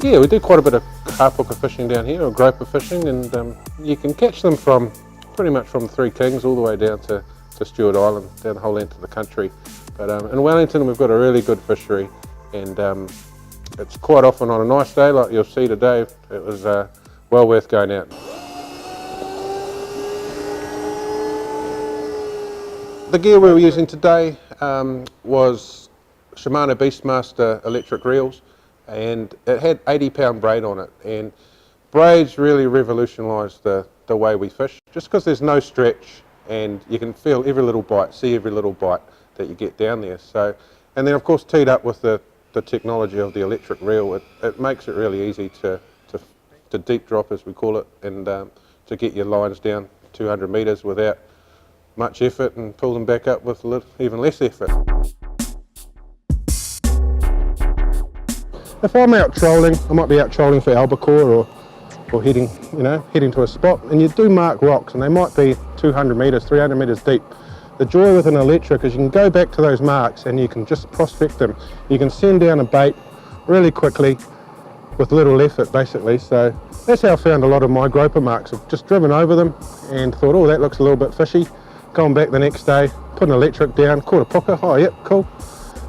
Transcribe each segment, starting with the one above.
Yeah, we do quite a bit of hapuka fishing down here, or groper fishing, and you can catch them from pretty much from Three Kings all the way down to Stewart Island, down the whole length of the country. But in Wellington we've got a really good fishery, and it's quite often on a nice day like you'll see today. It was well worth going out. The gear we were using today was Shimano Beastmaster electric reels, and it had 80-pound braid on it, and braids really revolutionised the way we fish, just because there's no stretch and you can feel every little bite, see every little bite that you get down there. So, and then of course teed up with the technology of the electric reel, it makes it really easy to deep drop, as we call it, and to get your lines down 200 metres without much effort, and pull them back up with even less effort. If I'm out trolling, I might be out trolling for albacore or heading to a spot, and you do mark rocks, and they might be 200 metres, 300 metres deep. The joy with an electric is you can go back to those marks and you can just prospect them. You can send down a bait really quickly with little effort, basically. So that's how I found a lot of my groper marks. I've just driven over them and thought, oh, that looks a little bit fishy. Gone back the next day, put an electric down, caught a puka, oh yep, cool.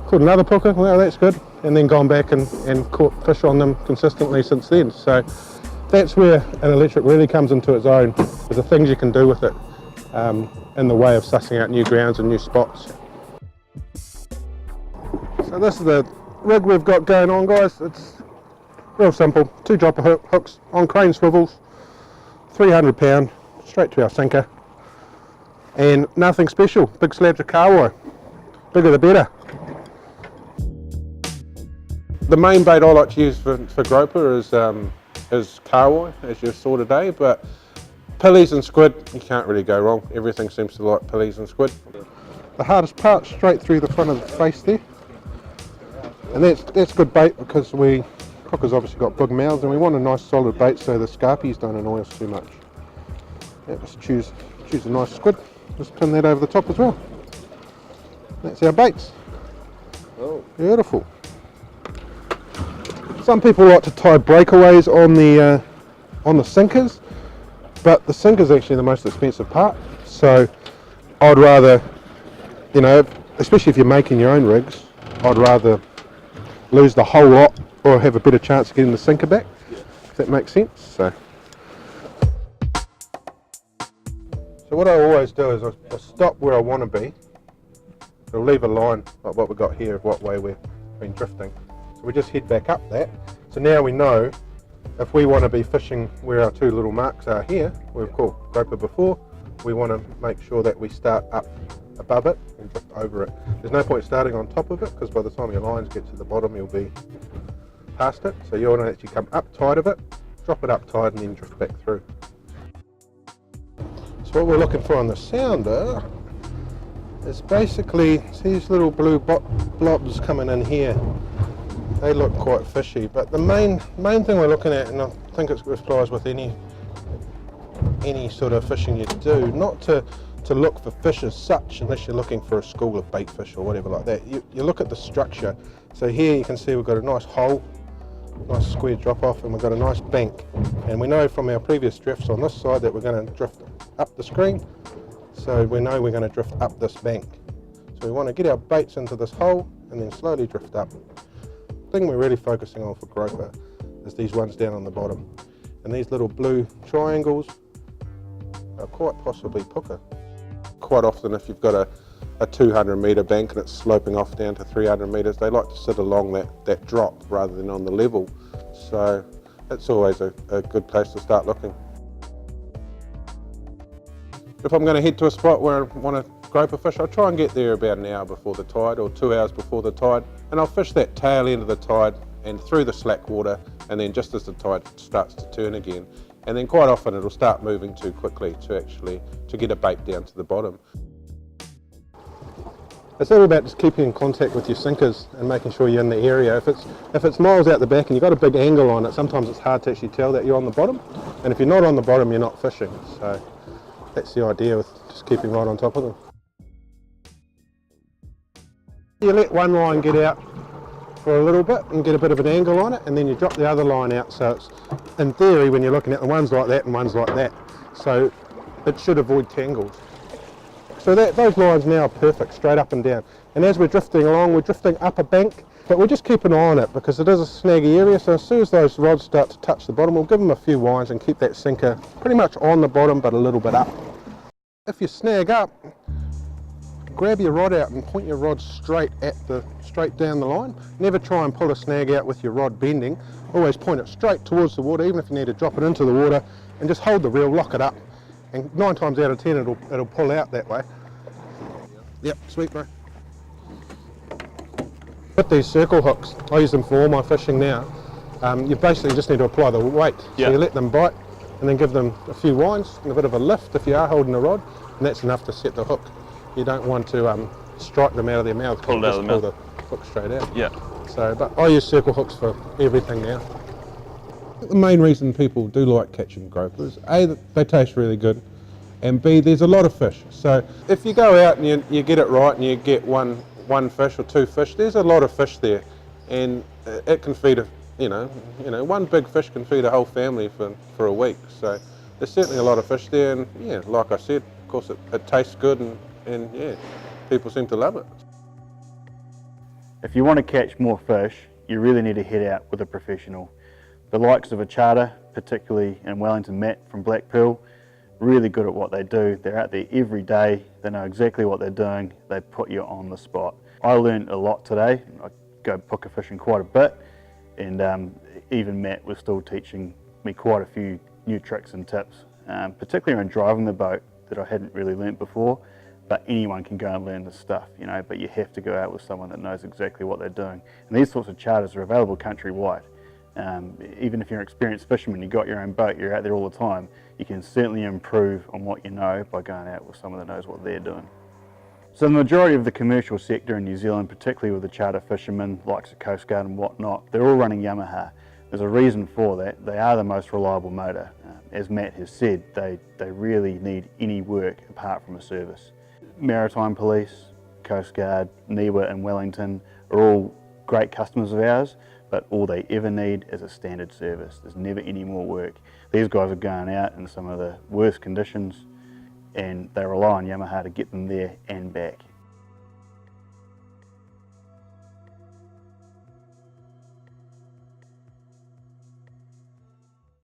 Caught another puka, well that's good. And then gone back and caught fish on them consistently since then. So that's where an electric really comes into its own, is the things you can do with it in the way of sussing out new grounds and new spots. So this is the rig we've got going on, guys. It's real simple, 2 dropper hooks on crane swivels, 300-pound, straight to our sinker. And nothing special, big slabs of carwai, bigger the better. The main bait I like to use for groper is carwai, as you saw today, but pillies and squid, you can't really go wrong. Everything seems to like pillies and squid. The hardest part, straight through the front of the face there. And that's good bait, because puka's obviously got big mouths, and we want a nice solid bait so the scarpies don't annoy us too much. Yeah, just choose a nice squid. Just pin that over the top as well. That's our baits. Oh, beautiful. Some people like to tie breakaways on the sinkers, but the sinker's actually the most expensive part. So I'd rather, especially if you're making your own rigs, I'd rather lose the whole lot or have a better chance of getting the sinker back, if that makes sense. So what I always do is I stop where I want to be. So leave a line like what we've got here of what way we've been drifting. So we just head back up that. So now we know if we want to be fishing where our 2 little marks are here, we've caught groper before, we want to make sure that we start up above it and drift over it. There's no point starting on top of it, because by the time your lines get to the bottom you'll be past it. So you want to actually come up tight of it, drop it up tight, and then drift back through. So what we're looking for on the sounder is basically, see these little blue blobs coming in here. They look quite fishy, but the main thing we're looking at, and I think it applies with any sort of fishing you do, not to look for fish as such, unless you're looking for a school of bait fish or whatever like that. You look at the structure. So here you can see we've got a nice hole, nice square drop off, and we've got a nice bank. And we know from our previous drifts on this side that we're going to drift up the screen, so we know we're going to drift up this bank. So we want to get our baits into this hole and then slowly drift up. The thing we're really focusing on for groper is these ones down on the bottom, and these little blue triangles are quite possibly puka. Quite often if you've got a 200 metre bank and it's sloping off down to 300 metres, they like to sit along that drop rather than on the level, so it's always a good place to start looking. If I'm going to head to a spot where I want to groper fish, I'll try and get there about an hour before the tide, or 2 hours before the tide, and I'll fish that tail end of the tide and through the slack water, and then just as the tide starts to turn again, and then quite often it'll start moving too quickly to get a bait down to the bottom. It's all about just keeping in contact with your sinkers and making sure you're in the area. If it's miles out the back and you've got a big angle on it, sometimes it's hard to actually tell that you're on the bottom, and if you're not on the bottom you're not fishing. So that's the idea, with just keeping right on top of them. You let one line get out for a little bit and get a bit of an angle on it, and then you drop the other line out, so it's, in theory, when you're looking at the ones like that and ones like that, so it should avoid tangles. So those lines now are perfect, straight up and down. And as we're drifting along, we're drifting up a bank, but we'll just keep an eye on it because it is a snaggy area, so as soon as those rods start to touch the bottom, we'll give them a few winds and keep that sinker pretty much on the bottom but a little bit up. If you snag up, grab your rod out and point your rod straight down the line. Never try and pull a snag out with your rod bending. Always point it straight towards the water, even if you need to drop it into the water, and just hold the reel, lock it up, and 9 times out of 10 it'll pull out that way. Yep, sweet bro. With these circle hooks, I use them for all my fishing now. You basically just need to apply the weight. So you let them bite and then give them a few winds and a bit of a lift if you are holding a rod, and that's enough to set the hook. You don't want to strike them out of their mouth. Pull the hook straight out. Yeah. So, but I use circle hooks for everything now. The main reason people do like catching grouper is A, that they taste really good, and B, there's a lot of fish. So if you go out and you get it right and you get one fish or 2 fish, there's a lot of fish there, and it can feed one big fish can feed a whole family for a week. So there's certainly a lot of fish there, and yeah, like I said, of course it tastes good, and yeah, people seem to love it. If you want to catch more fish, you really need to head out with a professional. The likes of a charter, particularly in Wellington, Matt from Black Pearl, really good at what they do. They're out there every day, they know exactly what they're doing, they put you on the spot. I learned a lot today. I go puka fishing quite a bit, and even Matt was still teaching me quite a few new tricks and tips, particularly around driving the boat that I hadn't really learnt before. But anyone can go and learn this stuff, but you have to go out with someone that knows exactly what they're doing. And these sorts of charters are available countrywide. Even if you're an experienced fisherman, you've got your own boat, you're out there all the time, you can certainly improve on what you know by going out with someone that knows what they're doing. So the majority of the commercial sector in New Zealand, particularly with the charter fishermen, likes of Coast Guard and whatnot, they're all running Yamaha. There's a reason for that. They are the most reliable motor. As Matt has said, they really need any work apart from a service. Maritime Police, Coast Guard, NIWA and Wellington are all great customers of ours, but all they ever need is a standard service. There's never any more work. These guys are going out in some of the worst conditions, and they rely on Yamaha to get them there and back.